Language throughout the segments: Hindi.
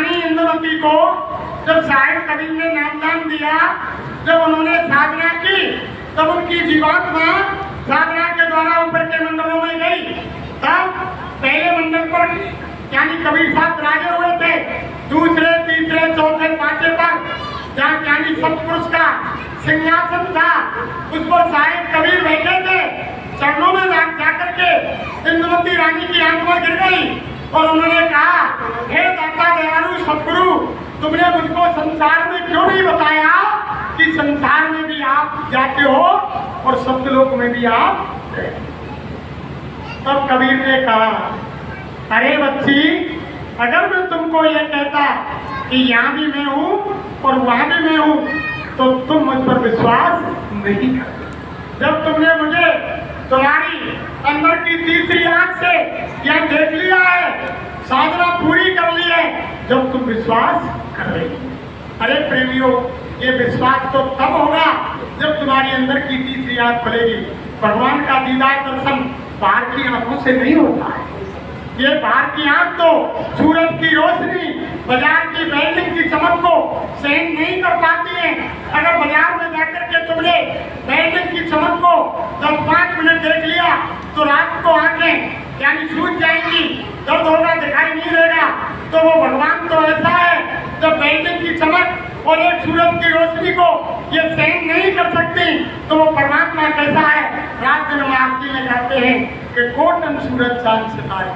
रानी इंद्रवती को जब साहिब कबीर ने नामदान दिया, जब उन्होंने साधना की, तब उनकी जीवात्मा साधना के द्वारा ऊपर के मंडलों में गई। तब पहले मंडल पर यानी कबीर साहब राजे हुए थे, दूसरे तीसरे चौथे पांचवे पर जहाँ यानी सतपुरुष का सिंहासन था, उस पर साहिब कबीर बैठे थे। चरणों में जाकर के इंद्रवती रानी की आंखों गिर गई और उन्होंने कहा, हे दाता दयालु सतगुरु, तुमने मुझको संसार में क्यों नहीं बताया कि संसार में भी आप जाते हो और सत्यलोक में भी आप। तब कबीर ने कहा, अरे बच्ची, अगर मैं तुमको ये कहता कि यहाँ भी मैं हूँ और वहाँ भी मैं हूँ, तो तुम मुझ पर विश्वास नहीं करते। जब तुमने मुझे तुम्हारी अंदर की तीसरी आंख से यह देख लिया है, साधना पूरी कर ली है, जब तुम विश्वास कर रही। अरे प्रेमियों, ये विश्वास तो तब होगा जब तुम्हारी अंदर की तीसरी आंख खुलेगी। भगवान का दीदार दर्शन बाहर की आंखों से नहीं होता है। ये बाहर की आंख तो सूरज की रोशनी, बाजार की बिल्डिंग की चमक को सहन नहीं कर पाती है। अगर बाजार में जाकर के तुमने बिल्डिंग की चमक को 10-5 मिनट देख लिया तो रात को आंखें यानी सूझ जाएंगी, दर्द होगा, दिखाई नहीं देगा। तो वो भगवान तो ऐसा है जब बिल्डिंग की चमक और एक सूरज की रोशनी को ये सहन नहीं कर सकती, तो वो परमात्मा कैसा है। रात दिन हम आरती में जाते हैं कि कोटन सूरज चांद सितारे,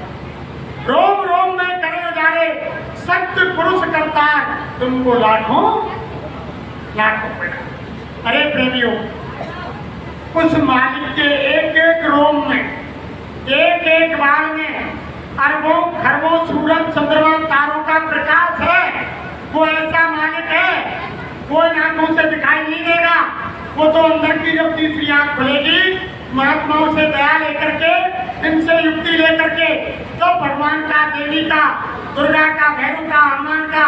रोम रोम में करे उजारे, सत्य पुरुष करता तुमको लाखों लाखों प्रणाम। अरे प्रेमियों, उस मालिक के एक एक रोम में, एक एक बाल में अरबों खरबों सूरज चंद्रमा तारों का प्रकाश है। वो ऐसा मालिक है, कोई आंखों से दिखाई नहीं देगा। वो तो अंदर की जब तीसरी आंख खुलेगी, महात्माओं से दया लेकर के, इनसे युक्ति लेकर के, तो भगवान का, देवी का, दुर्गा का, भैरव का, हनुमान का,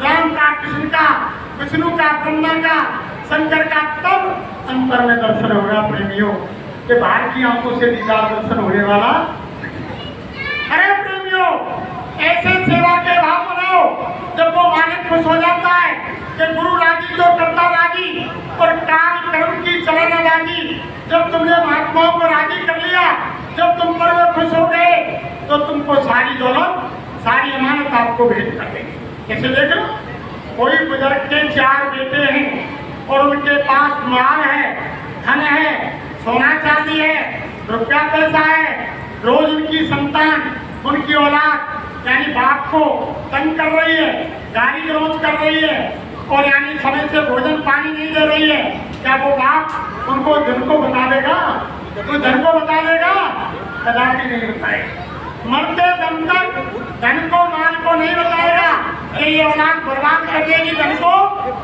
राम का, कृष्ण का, विष्णु का, ब्रह्मा का, शंकर का, तब अंतर में दर्शन होगा। प्रेमियों, कि बाहर की आंखों से दीदार दर्शन होने वाला। अरे प्रेमियों, ऐसे सेवा के भाव बनाओ जब वो मालिक खुश हो जाता है कि गुरु राजी तो करता राजी और काल कर्म की चलना राजी। जब तुमने महात्माओं को राजी कर लिया, जब तुम पर वो खुश हो गए, तो तुमको सारी दौलत, सारी अमानत आपको भेंट कर देंगे। कैसे देख लो, कोई बुजुर्ग के 4 बेटे हैं और उनके पास माल है, धन है, सोना चांदी है, रुपया पैसा है। रोज उनकी संतान, उनकी औलाद यानी बाप को तंग कर रही है, गाली गलौज कर रही है और यानी समय से भोजन पानी नहीं दे रही है। क्या वो बाप उनको धन को बता देगा? तो धन को बता देगा? कदापि नहीं बताएगा। मरते दम तक धन को, माल को नहीं बताएगा कि ये औलाद बर्बाद कर देगी धन को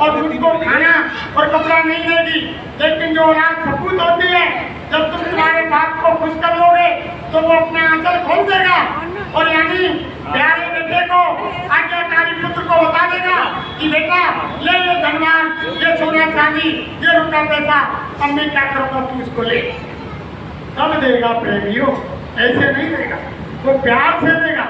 और मुझको खाना और कपड़ा नहीं देगी। लेकिन जो औलाद सपूत होती है, जब तुम तुम्हारे बाप को खुश कर लोगे तो वो अपना आंचल खोल देगा और यानी प्यारे बेटे को, आज्ञाकारी पुत्र को बता देगा कि बेटा ये धनवान, ये सोना चांदी, ये रुपया पैसा, अब मैं क्या करूँगा, तू इसको ले। तब देगा प्रेमियों, ऐसे नहीं देगा। वो प्यार से देगा।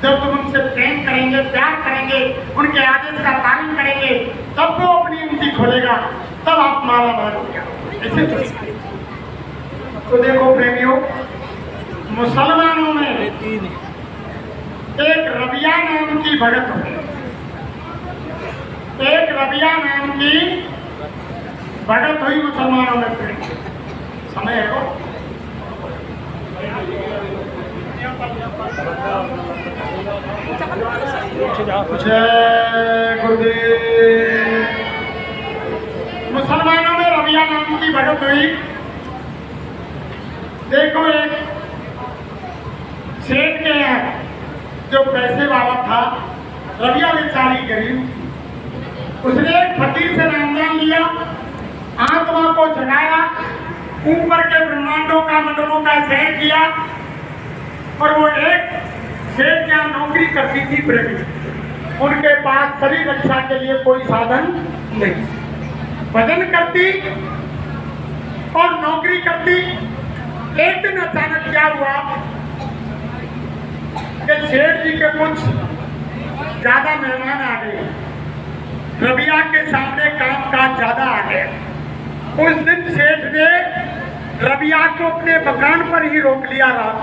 जब तुम उनसे प्रेम करेंगे, प्यार करेंगे, उनके आदेश का पालन करेंगे, तब वो अपनी उंगली खोलेगा, तब आप माला माल हो गया। ऐसे तो देखो प्रेमियों, मुसलमानों में एक रबिया नाम की भगत हुई। एक रबिया नाम की भगत हुई मुसलमानों में। समय है वो मुसलमानों में रबिया नाम की भगत हुई। देखो, एक सेठ के यहाँ जो पैसे वाला था, रबिया बेचारी गरीब, उसने एक फकीर से नामदान लिया, आत्मा को जगाया, ऊपर के ब्रह्मांडों का, मंडलों का सैर किया और वो एक सेठ क्या नौकरी करती थी प्रेमी। उनके पास शरीर रक्षा के लिए कोई साधन नहीं, भजन करती और नौकरी करती। एक दिन अचानक क्या हुआ कि सेठ जी के कुछ ज्यादा मेहमान आ गए। रबिया के सामने काम काज ज्यादा आ गया। उस दिन सेठ ने रबिया को अपने मकान पर ही रोक लिया रात।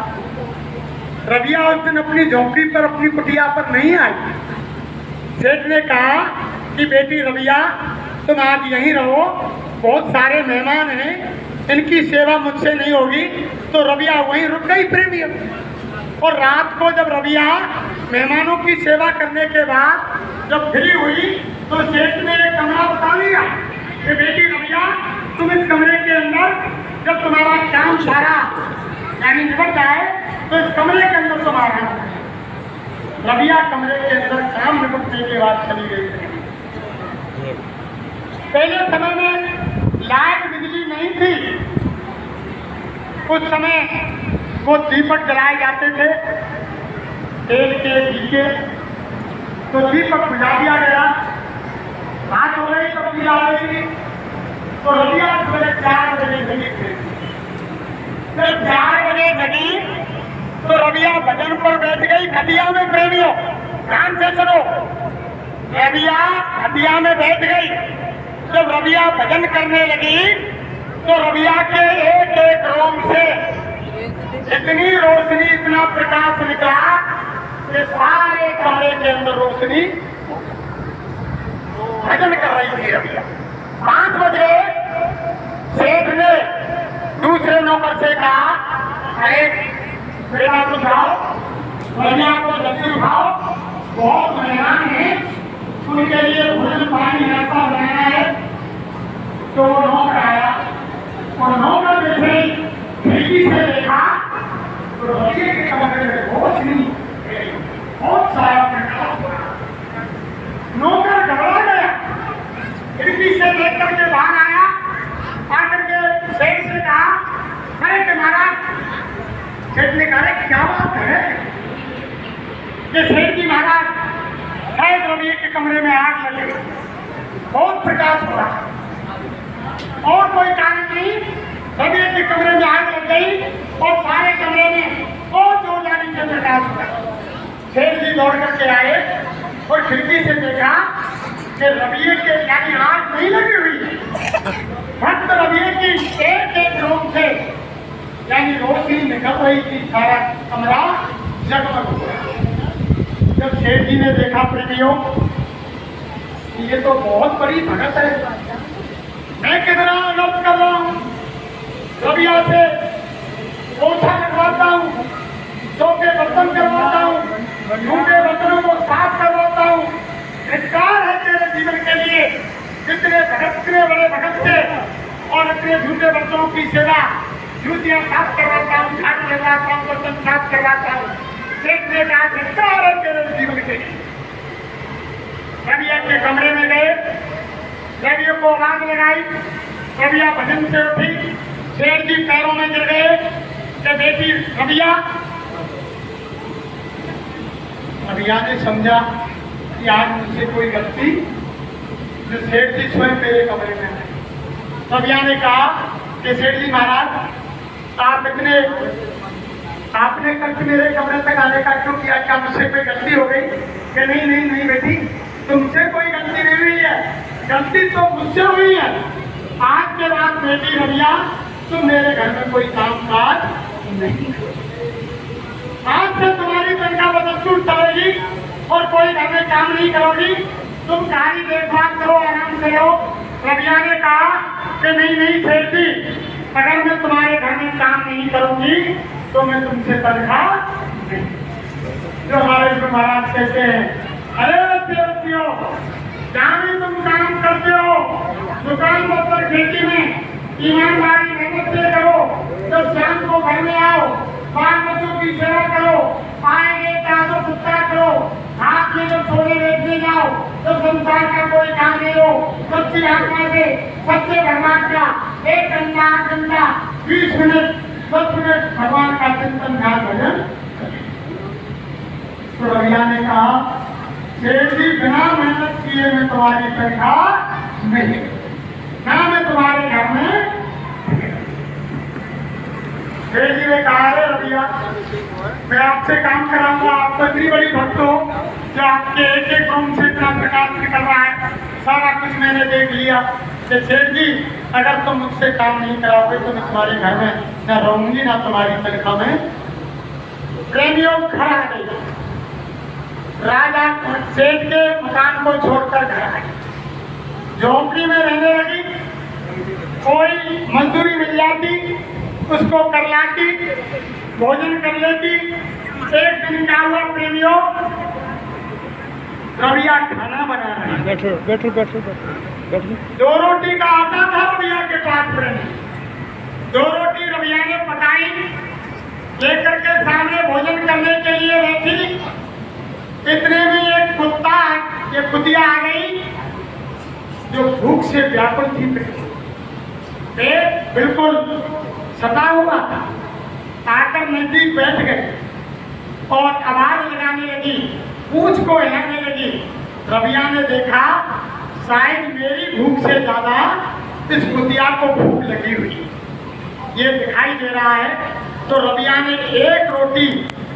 रबिया उस दिन अपनी झोंपड़ी पर, अपनी कुटिया पर नहीं आई। सेठ ने कहा कि बेटी रबिया, तुम आज यहीं रहो, बहुत सारे मेहमान हैं, इनकी सेवा मुझसे नहीं होगी। तो रबिया वहीं रुक गई प्रेमियों। और रात को जब रबिया मेहमानों की सेवा करने के बाद जब फ्री हुई तो सेठ ने एक कमरा बता दिया कि बेटी रबिया, तुम इस कमरे के अंदर जब तुम्हारा काम सारा यानी निपट जाए तो इस कमरे के अंदर तुम आना। रबिया कमरे के अंदर काम निपटने के बाद चली गई। पहले समय में लाइट बिजली नहीं थी। उस समय वो दीपक जलाए जाते थे तेल के दीपे। तो दीपक बुझा दिया गया, रात हो गई तो बुझा गई। तो रबिया सुबह 4 बजे लगी थे। जब 4 बजे लगी तो रबिया भजन पर बैठ गई खटिया में। प्रेमियों ध्यान से सुनो, रबिया खटिया में बैठ गई। जब रबिया भजन करने लगी तो रबिया के एक एक रोम से इतनी रोशनी, इतना प्रकाश निकला कि सारे कमरे के अंदर रोशनी भजन कर रही थी रबिया। 5 बजे सेठ ने दूसरे नौकर से कहा, अरे बेटा उठाओ, रबिया को जल्दी उठाओ, बहुत मेहमान है, उनके लिए भोजन पानी नाश्ता बनाना है। तो वो नौकर आया और नौकर जैसे खिड़की से देखा तो रबिया के कमरे में बहुत सारा प्रकाश। नौकर घबरा गया, खिड़की से देख करके बाहर आया, आकर के सेठ से कहा, अरे कि महाराज। सेठ ने कहा, क्या बात है कि सेठ जी महाराज, शायद रबिया के कमरे में आग लगे, बहुत प्रकाश हो रहा और कोई कारण नहीं। रबिया के कमरे में आग लग गई और सारे कमरे में बहुत जोरदारी से प्रकाश हुआ। सेठ जी दौड़ करके आए और खिड़की से देखा कि रबिया के यानी आग नहीं लगी हुई, भक्त रबिया की एक एक रोम से यानी रोशनी निकल रही थी, सारा कमरा जगमग हो रहा। जब सेठ जी ने देखा प्रेमियों, ये तो बहुत बड़ी भगत है, मैं कितना अनर्थ कर रहा हूँ, रबिया से पोछा लगवाता हूँ, चौके बर्तन करवाता हूँ, झूठे बर्तनों को साफ करवाता हूँ, धिक्कार है तेरे जीवन के लिए। कितने भगत, कितने बड़े भगत थे और इतने झूठे बर्तनों की सेवा, जूतियां साफ करवाता हूँ, झाड़ू लगवाता हूँ, बर्तन साफ करवाता हूँ। देखने का धिक्कार है तेरे जीवन के लिए। रबिया के कमरे में गए, रबिया को आग लगाई, रबिया भजन से उठी, सेठ जी पैरों में गिर गए कि बेटी रबिया। रबिया ने समझा कि आज मुझसे कोई गलती, जो सेठ जी स्वयं मेरे कमरे में है। रबिया ने कहा कि सेठ जी महाराज, आपने कल मेरे कमरे तक आने का क्यों किया? क्या मुझसे कोई गलती हो गई? कि नहीं नहीं नहीं बेटी, तुमसे कोई गलती नहीं हुई है, गलती तो मुझसे हुई है। आज के बाद बेटी रबिया, तुम मेरे घर में कोई काम काज नहीं करोगी। आज से तुम्हारी तनख्वाह बदस्तूर चलेगी और कोई घर में काम नहीं करोगी, तुम सारी देखभाल करो, आराम से रहो। रबिया ने कहा कि नहीं नहीं सेठ जी, अगर मैं तुम्हारे घर में काम नहीं करूंगी तो मैं तुमसे तनख्वाह नहीं। जो हमारे गुरु महाराज कहते हैं, अरे बच्चियों, जहाँ भी तुम काम करते हो, दुकान पर खेती में ईमानदारी मेहनत से करो, जब शाम को घर में आओ, बाल बच्चों की सेवा करो, आएंगे ताजो सुत्ता करो, हाथ में जब सोने बैठने जाओ तो संसार का कोई काम नहीं हो, सच्ची आत्मा से सच्चे भगवान का 1 घंटा 8 घंटा 20 मिनट 10 मिनट भगवान का चिंतन ध्यान भजन। तो रबिया ने कहा, सेठ जी बिना मेहनत किए मैं तुम्हारी तनख्वाह नहीं, ना मैं तुम्हारे घर में। फिर जी ने कहा, अरे रबिया, मैं आपसे काम कराऊंगा, आप तो इतनी बड़ी भक्त हो जो आपके एक एक रूम से इतना प्रकाश निकल रहा है, सारा कुछ मैंने देख लिया कि सेठ जी अगर तुम मुझसे काम नहीं कराओगे तो मैं तुम्हारे घर में न रहूंगी ना तुम्हारी तनख्वाह में। प्रेमियों घर आ गई, राजा सेठ के मकान को छोड़कर घर आई, झोपड़ी में रहने लगी। कोई मजदूरी मिल जाती उसको कर लाती, भोजन कर लेती। एक दिन क्या हुआ प्रेमियों, रबिया खाना बना रही, बैठो बैठो बैठो बैठो। 2 रोटी का आटा था रबिया के पास। प्रेमी 2 रोटी रबिया ने पकाई, लेकर के सामने भोजन करने के लिए बैठी। इतने में एक कुत्ता, ये कुतिया आ गई जो भूख से व्याकुल थी। पेट बिल्कुल सता हुआ था, आकर नजदीक बैठ गई और आवाज लगाने लगी, पूंछ को हिलाने लगी। रबिया ने देखा शायद मेरी भूख से ज्यादा इस कुतिया को भूख लगी हुई ये दिखाई दे रहा है। तो रबिया ने एक रोटी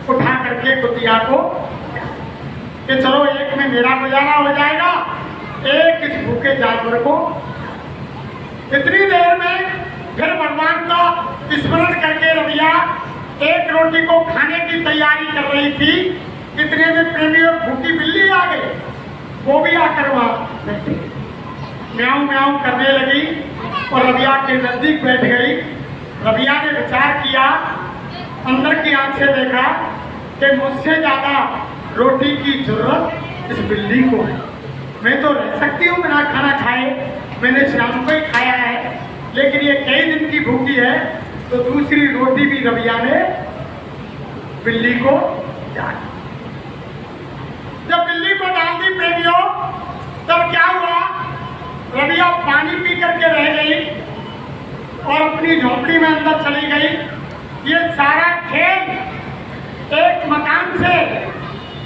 उठा करके कुतिया को कि चलो एक में मेरा गुजारा हो जाएगा, एक इस भूखे जानवर को। इतनी देर में फिर भगवान का स्मरण करके रबिया एक रोटी को खाने की तैयारी कर रही थी। इतने में प्रेमियों भूखी बिल्ली आ गई, वो भी आकर वहां म्याऊं म्याऊं करने लगी और रबिया के नजदीक बैठ गई। रबिया ने विचार किया, अंदर की आंख से देखा कि मुझसे ज्यादा रोटी की जरूरत इस बिल्ली को है। मैं तो रह सकती हूँ बिना खाना खाए, मैंने शाम को ही खाया है, लेकिन ये कई दिन की भूखी है। तो दूसरी रोटी भी रबिया ने बिल्ली को डाल दी। जब बिल्ली को डाल दी प्रेमियों, तब क्या हुआ, रबिया पानी पी करके रह गई और अपनी झोपड़ी में अंदर चली गई। ये सारा खेल एक मकान से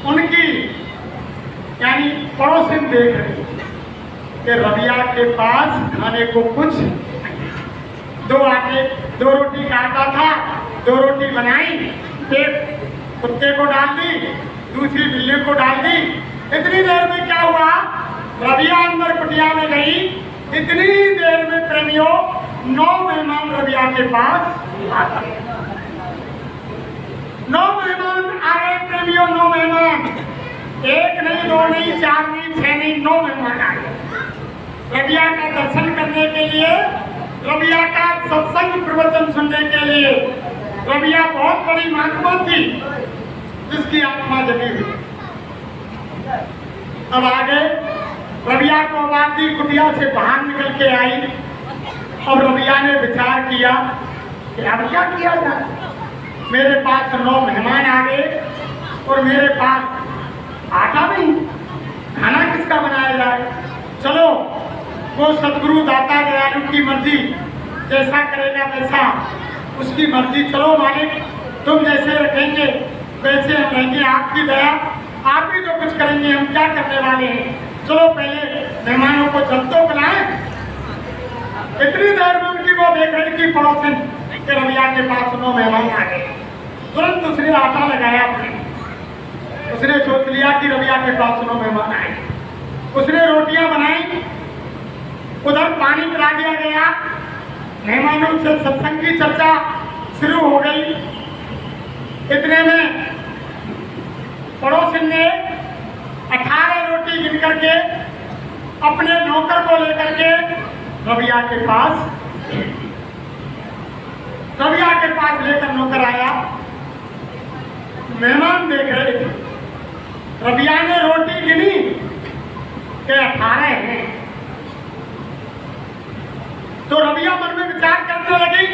उनकी यानी पड़ोसिन देख रही कि रबिया के पास खाने को कुछ 2 रोटी का आटा था, 2 रोटी बनाई, एक कुत्ते को डाल दी, दूसरी बिल्ली को डाल दी। इतनी देर में क्या हुआ, रबिया अंदर कुटिया में गई। इतनी देर में प्रेमियों 9 मेहमान रबिया के पास आ गए। 9 मेहमान आ गए प्रेमियों, 9 मेहमान, 1 नहीं, 2 नहीं, 4 नहीं, 6 नहीं, 9 मेहमान आ गए रबिया का दर्शन करने के लिए, रबिया का सत्संग प्रवचन सुनने के लिए। रबिया बहुत बड़ी महात्मा थी जिसकी आत्मा जगी हुई। अब आगे रबिया को आवाज दी, कुटिया से बाहर निकल के आई। अब रबिया ने विचार किया कि अब क्या किया जाए, मेरे पास 9 मेहमान आ गए और मेरे पास आटा नहीं, खाना किसका बनाया जाए। चलो वो सदगुरु दाता दयालु की मर्जी, जैसा करेगा वैसा उसकी मर्जी। चलो मालिक, तुम जैसे रखेंगे वैसे हम रहेंगे, आपकी दया, आप ही जो कुछ करेंगे, हम क्या करने वाले हैं। चलो पहले मेहमानों को जब तो बुलाएं। इतनी देर में उनकी वो देख रही थी पड़ोसन के रबिया के पास 9 मेहमान आ गए। तुरंत उसने आटा लगाया अपने, उसने सोच लिया कि रबिया के पास 9 मेहमान आए। उसने रोटियां बनाई, उधर पानी पिला दिया गया। मेहमानों से सत्संग की चर्चा शुरू हो गई। इतने में पड़ोसन ने 18 रोटी गिन करके अपने नौकर को लेकर के रबिया के पास लेकर नौकर आया। मेहमान देख रहे थे, रबिया ने रोटी गिनी कि 18 हैं। तो रबिया मन में विचार करने लगी,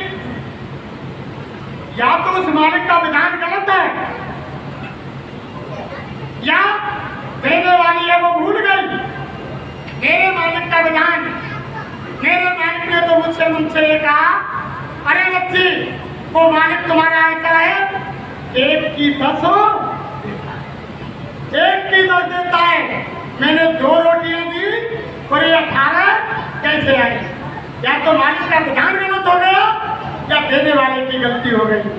या तो उस मालिक का विधान गलत है, या देने वाली है वो भूल गई मेरे मालिक का विधान। मेरे मालिक ने तो मुझसे ये कहा, अरे बच्ची, वो मालिक तुम्हारा ऐसा है, 1 की 10 हो, 1 की 10 देता है। मैंने 2 रोटियां दी और ये 18 कैसे आई? या तो मालिक का विधान गलत हो गया या देने वाले की गलती हो गई।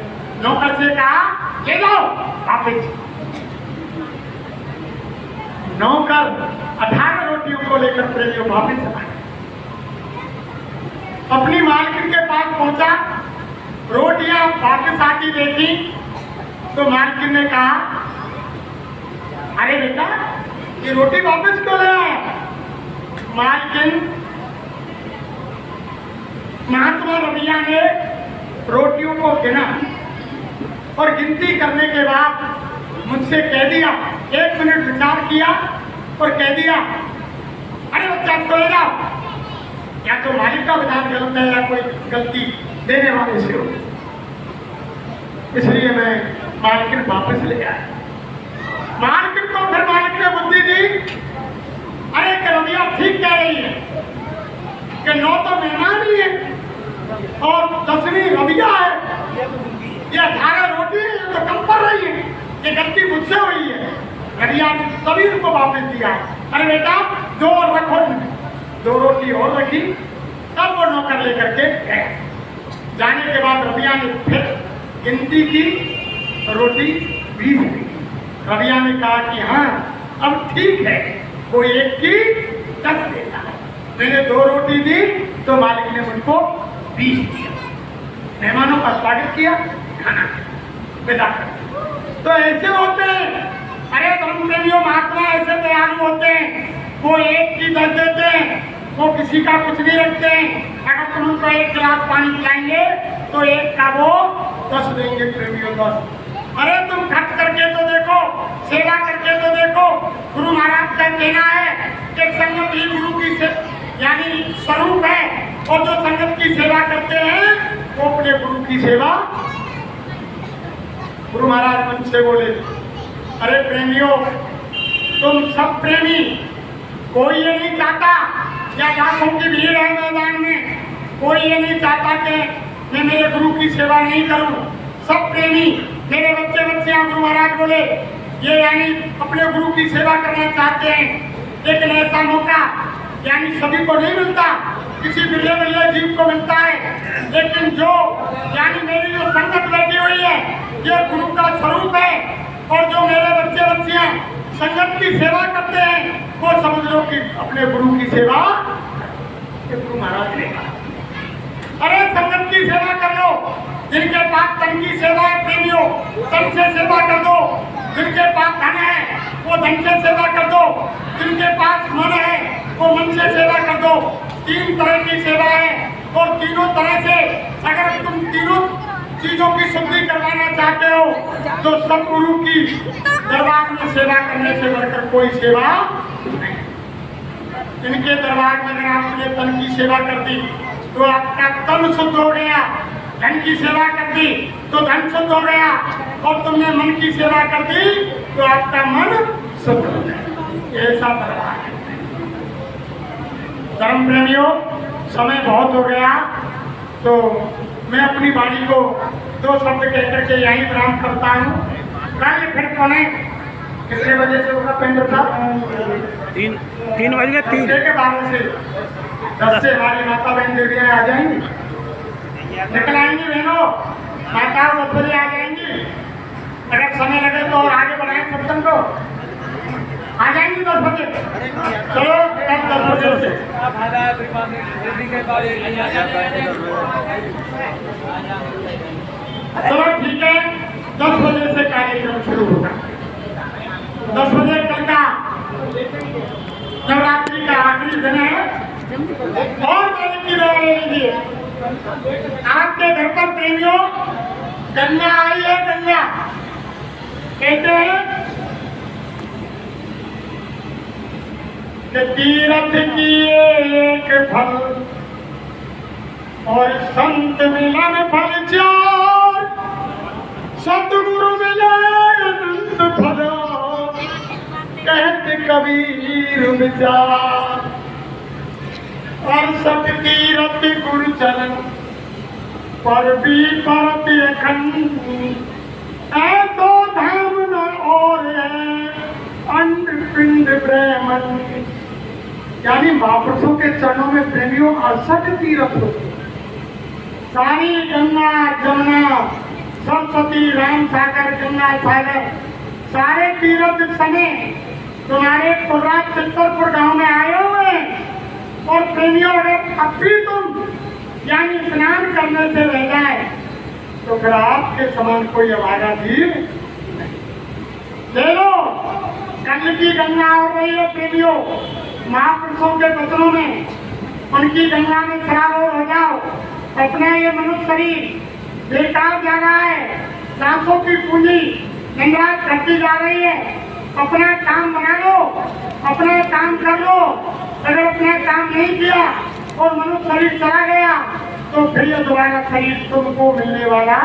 नौकर से कहा ले जाओ वापस। नौकर 18 रोटियों को लेकर प्रेमियों वापस आए। अपनी मालकिन के पास पहुंचा, रोटियां वापस आती देखी तो मालकिन ने कहा अरे बेटा ये रोटी वापस क्यों ले आया? मालकिन महात्मा रबिया ने रोटियों को गिना और गिनती करने के बाद मुझसे कह दिया, 1 मिनट विचार किया और कह दिया अरे बच्चा इसको ले जाओ। या तो मालिक का विधान गलत है या कोई गलती देने वाले से हो, इसलिए मैं मालकिन वापस ले आया। मालकिन को फिर मालिक ने बुद्धि दी, अरे रबिया ठीक कह रही है कि 9 तो मेहमान ही है और 10वीं रबिया है, ये 18 रोटी है, ये तो कम पड़ रही है, ये गलती मुझसे हुई है। रबिया ने तभी उनको वापस दिया, अरे बेटा 2 और रखो, 2 रोटी और रखी। तब वो नौकर लेकर के गए। जाने के बाद रबिया ने फिर गिनती की, रोटी 20 थी। रबिया ने कहा कि हाँ अब ठीक है, कोई एक की 10 देता है। मैंने 2 रोटी दी तो मालिक ने मुझको 20 दिया। मेहमानों का स्वागत किया, खाना विदा कर दिया। तो ऐसे होते हैं, अरे धर्म प्रेमियों महात्मा ऐसे दयालु होते हैं, वो एक की 10 देते हैं, वो किसी का कुछ नहीं रखते हैं। अगर तुम उनको 1 गिलास पानी पिलाएंगे तो एक का वो 10 देंगे प्रेमियों, 10। अरे तुम खर्च करके तो देखो, सेवा करके तो देखो। गुरु महाराज का कहना है कि संगत ही गुरु की यानी स्वरूप है, और जो संगत की सेवा करते हैं वो अपने गुरु की सेवा। गुरु महाराज मन से बोले, अरे प्रेमियों तुम सब प्रेमी, कोई ये नहीं चाहता, या लाखों की भीड़ है मैदान में, कोई ये नहीं चाहता कि मैं मेरे गुरु की सेवा नहीं करूं। सब प्रेमी मेरे बच्चे बच्चियां, गुरु महाराज बोले, ये यानी अपने गुरु की सेवा करना चाहते हैं। लेकिन ऐसा मौका यानी सभी को नहीं मिलता, किसी बिरले बिरले जीव को मिलता है। लेकिन जो यानी मेरी जो संगत बैठी हुई है ये गुरु का स्वरूप है, और जो मेरे बच्चे बच्चियां संगत की सेवा करते हैं वो समझ लो कि अपने गुरु की सेवा। गुरु महाराज ने कहा अरे संगत की सेवा कर लो, जिनके पास तन की सेवा है प्रेमियों, तन से सेवा कर दो। जिनके पास धन है वो धन से सेवा कर दो, जिनके पास मन है वो मन से सेवा कर दो। 3 तरह की सेवा है, और तीनों तरह से अगर तुम तीनों चीजों की शुद्धि करवाना चाहते हो तो सब गुरु की दरबार में सेवा करने से बढ़कर कोई सेवा नहीं। इनके दरबार में अगर आपने तन की सेवा कर दी तो आपका तन शुद्ध हो गया, धन की सेवा कर दी तो धन शुद्ध हो गया, और तुमने मन की सेवा कर दी तो आपका मन शुद्ध हो गया। ऐसा दरबार है। धर्म प्रेमियों समय बहुत हो गया, तो मैं अपनी वाणी को 2 शब्द कहकर के यही विराम करता हूँ। कल फिर पौने कितने बजे से होगा पेंडर साहब? 3 बज गए, 3 के 12 से 10 से हमारी माता बहन देवियाँ आ जाएंगी, निकल आएंगी बहनों, माता 10 बजे आ जाएंगी। अगर समय लगे तो और आगे बढ़ाएं सत्संग को, आ जाएंगी 10 बजे। चलो कल 10 बजे से चलो ठीक है, 10 बजे से कार्यक्रम शुरू होगा। 10 बजे कल का नवरात्रि का आखिरी दिन है, और मालिक की दया ले लीजिए। आपके घर पर प्रेमियों गंगा आई है, गंगा कहते हैं कि तीर्थ की एक फल और संत मिलन फल 4, सतगुरु मिले अनंत फल, कहते कबीर विचार। और सत तीरथ गुरु चरण पर भी परत अखंड, ऐसो धाम न और है अंड पिंड ब्रह्मंड। यानी महापुरुषों के चरणों में प्रेमियों असत तीर्थ होते, सारी गंगा जमुना सरस्वती, राम सागर, गंगा सागर, सारे तीर्थ इस समय तुम्हारे कुर्रात चित्तरपुर गांव में आए हुए हैं। और प्रेमियों, अगर अब भी तुम यानी स्नान करने से रह जाए तो फिर आपके समान कोई अभागा जीव ले लो। कल की गंगा हो रही है प्रेमियों, महापुरुषों के वचनों में, उनकी गंगा में सराबोर हो जाओ। अपना ये मनुष्य शरीर बेकार जा रहा है, सांसों की पूंजी निंद्राज घटती जा रही है। अपना काम बना लो, अपना काम कर लो। अगर अपना काम नहीं किया और मनुष्य शरीर चला गया तो फिर ये दोबारा शरीर तुमको मिलने वाला।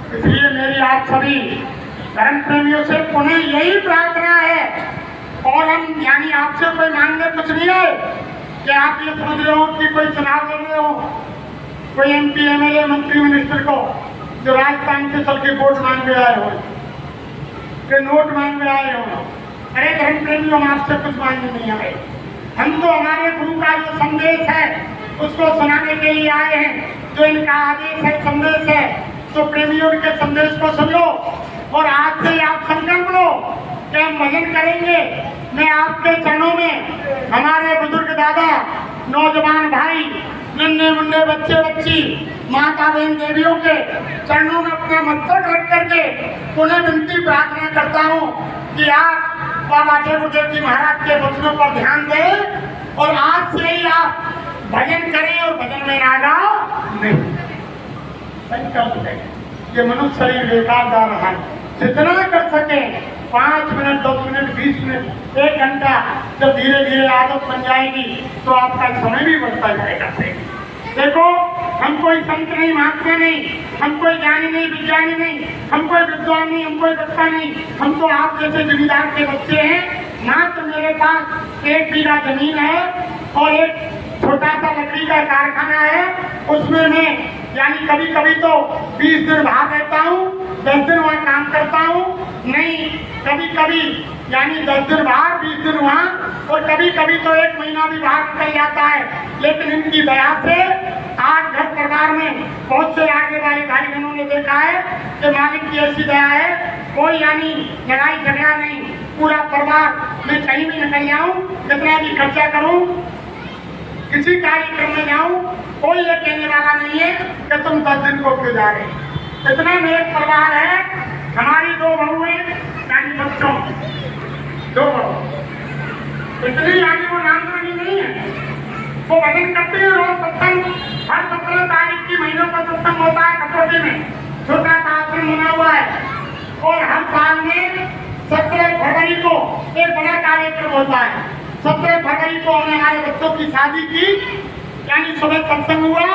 इसलिए मेरी आप सभी धर्म प्रेमियों से पुनः यही प्रार्थना है, और हम यानी आपसे कोई मांगने कुछ नहीं है कि आप ये समझ रहे हो कि कोई चुनाव लड़ रहे हो, कोई MP MLA मंत्री मिनिस्टर को जो राजस्थान से चल के वोट मांग आए हो, कि नोट मांग आए हो। अरे धर्म प्रेमियों, हम आपसे कुछ मांगने नहीं आए। हम तो हमारे गुरु का जो संदेश है उसको सुनाने के लिए आए हैं। जो इनका आदेश है, संदेश है, तो प्रेमियों के संदेश को सुन लो और आज से आप संकल्प लो कि हम भजन करेंगे। मैं आपके चरणों में हमारे बुजुर्ग दादा, नौजवान भाई, नन्हे मुन्ने बच्चे बच्ची, माता बहन देवियों के चरणों में अपना मस्तक रख करके पुनः विनती प्रार्थना करता हूँ कि आप बाबा गुरुदेव जी महाराज के वचनों पर ध्यान दें और आज से ही आप भजन करें और भजन में नागा नहीं। संकल्प है, ये मनुष्य शरीर बेकार जा रहा है। जितना कर सके 5 मिनट, 10 मिनट, 20 मिनट, 1 घंटा, जब धीरे धीरे आदत बन जाएगी तो आपका समय भी बढ़ता जाएगा। देखो, हम कोई संत नहीं, महात्मा नहीं, हम कोई ज्ञानी नहीं, विज्ञानी नहीं, हम कोई विद्वान नहीं, हम कोई वक्ता नहीं, हम तो आप जैसे जमींदार के बच्चे हैं। मात्र मेरे पास 1 बीघा जमीन है और एक छोटा सा लकड़ी का कारखाना है। उसमें मैं यानी कभी कभी तो 20 दिन बाहर रहता हूँ, 10 दिन वहाँ काम करता हूँ। नहीं, कभी कभी यानी 10 दिन बाहर, 20 दिन वहाँ, और कभी कभी तो 1 महीना भी बाहर निकल जाता है। लेकिन इनकी दया से आज घर परिवार में बहुत से आगे वाले भाई बहनों ने देखा है कि मालिक की ऐसी दया है, कोई यानी लड़ाई झगड़ा नहीं। पूरा परिवार, मैं कहीं भी निकल जाऊँ, कितना भी खर्चा करूँ, किसी कार्यक्रम में जाऊँ, कोई ये कहने वाला नहीं है कि तुम 10 दिन को क्यों जा रहे। इतना मेरे परिवार है, हमारी 2 बहू है, यानी बच्चों 2 बहू, इतनी यानी वो नामदानी नहीं है। वो भजन करते हैं रोज सत्संग, हर 17 तारीख की महीनों का सत्संग होता है कटौती में, छोटा सा आश्रम बना हुआ है। और हर साल में 17 फरवरी को एक बड़ा कार्यक्रम होता है। 17 फरवरी को हमने हमारे बच्चों की शादी की, यानी सुबह सत्संग हुआ,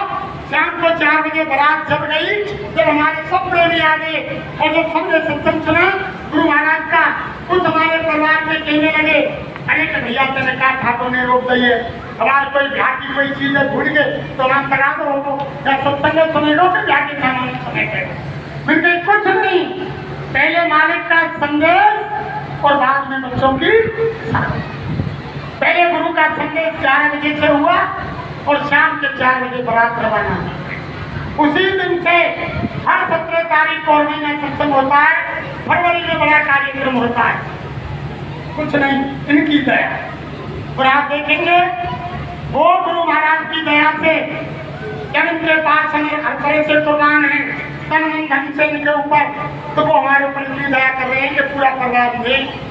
शाम को 4 बजे बारात जब गई, जब हमारे सब प्रेमी आ गए और जब सबने सत्संग सुना गुरु महाराज का, कुछ हमारे परिवार में कहने लगे, अरे कि भैया तेने कहा ठाकुर ने रोक दी है, हमारे कोई ब्याह की कोई चीज है भूल गए तो हम करा दो हो, या सत्संग सुनेगा कि ब्याह के सामान सुनेगा। फिर कुछ नहीं, पहले मालिक का संदेश और बाद में बच्चों की। पहले गुरु का संदेश 4 बजे से हुआ और शाम के 4 बजे बारात रवाना। उसी दिन से हर 17 तारीख को महीना सत्संग होता है, फरवरी में बड़ा कार्यक्रम होता है। कुछ नहीं, इनकी दया। और आप देखेंगे वो गुरु महाराज की दया से जब इनके पास हर तरह से कुर्बान है, तन मन धन से इनके ऊपर, तो वो हमारे ऊपर इतनी दया कर रहे हैं कि पूरा परिवार में